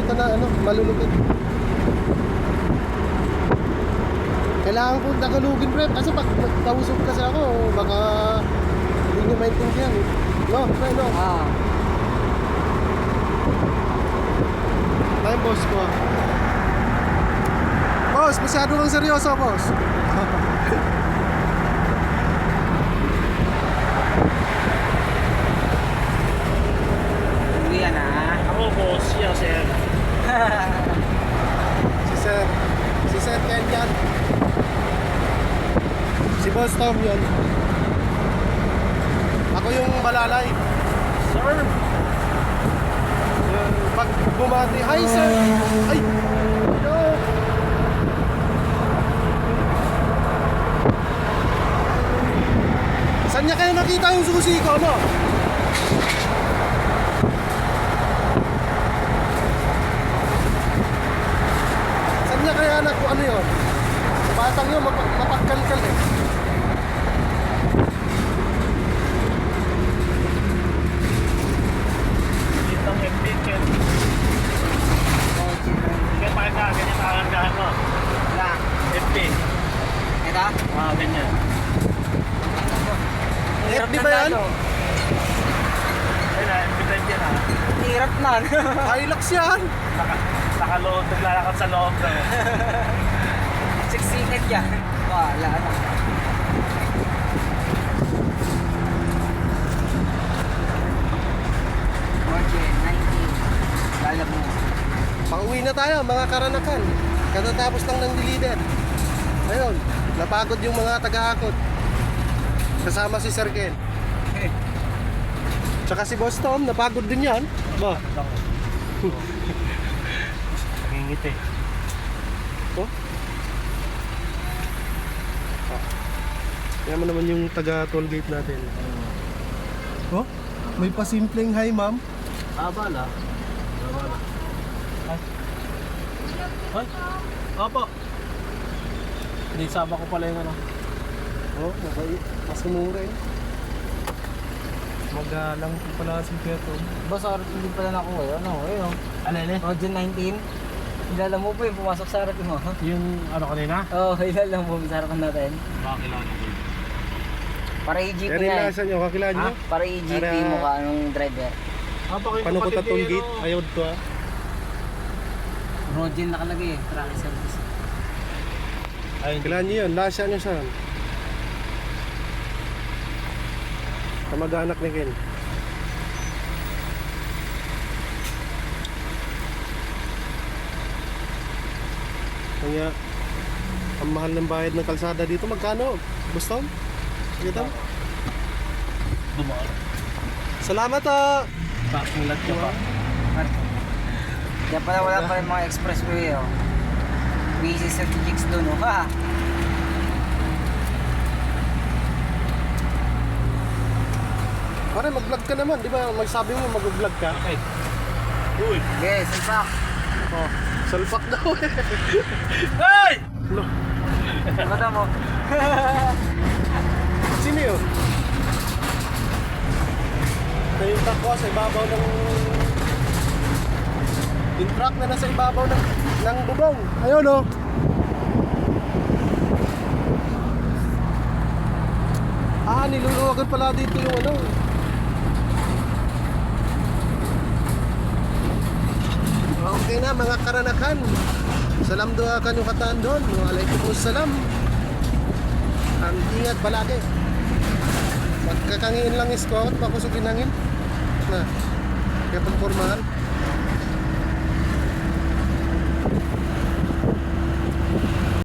ito na ano, malulupit. Kailangan ko tagalugin, pre. Kasi pag nagkausap kasi ako, baka hindi nyo maintindihan eh. No, pre, no. Ay, boss ko. Boss, masyado kang seryoso, boss. Hindi yan ah. Ako, boss. Siya, sir. Si Sir Ken yan. Si Boss Tom yun. Ako yung malalay. Sir. Pag bumati, hi sir! Ay! No! Saan niya kayo nakita yung susi ko, no? Saan niya kaya ano yun? Batang yun, mapagkalkal eh. Itong FB, Ken. Ken, bakit ka? Ganyan kakandahan mo. Wala. FB. Ito? Ganyan. FB ba yan? Ayun na, FB type yan, ha? Hirap na. Hilux yan! Nakaloob, naglalakad sa loob na. Siksikat yan. Wala na. Margin, 19. Lala mo. Pauwi na tayo mga karanakan. Katatapos lang ng deliver. Ayun, napagod yung mga taga-akot. Kasama si Sir Ken. Tsaka si Boss Tom, napagod din yan. Ba? Nangingiti. Oh? Yan mo naman yung taga-toll gate natin. Oh? May pasimpleng hi, ma'am. Bala. Ay. Ay. Opo. Hindi, saba ko pala yung ano. Oh, mabait. Masunura eh. Magalang po pala si Peto. Boss, hindi pala na ako eh. Ano, ayun. Alele? Margin 19. Kilala mo po yung pumasok sa harapan mo. Yung ano kanina? Oo, kilala mo sa harapan natin. Bakilala ko. Para i-GP Yan nga yung eh. lasa nyo, kakilaan nyo? Para i-GP Para- mo ka anong driver. Paano ko ta toll gate? Ayaw to ah. Rodin nakalagay eh. Traffic service. Ay, Kakilaan nyo yun, lasa nyo saan? Kamag-anak ni Ken. Kaya, ang mahal ng bayad ng kalsada dito, magkano? Gusto? Sige to? dumaan. Salamat ah! Pakilat ka pa. Kaya pala wala pa rin mga expressway oh. Busy sa jigs doon oh. Ha? Pare, mag-vlog ka naman, di ba? Magsabi mo mag-vlog ka. Okay. Uy! Yes, in fact. Oh, salpak daw eh. Hey! Kata mo. Sino yun? Ito yung truck ko sa ibabaw ng... Yung truck na nasa ibabaw ng bubong. Ayun oh. Ah, niluluwagan pala dito yung ano. Okay na mga karanakan. Salam doa kanyo kataan doon. Waalaikumsalam. Ang ingat palagi. Magkakangiin lang iskot, bakusugin hangin. Na, kaya pagpormahan.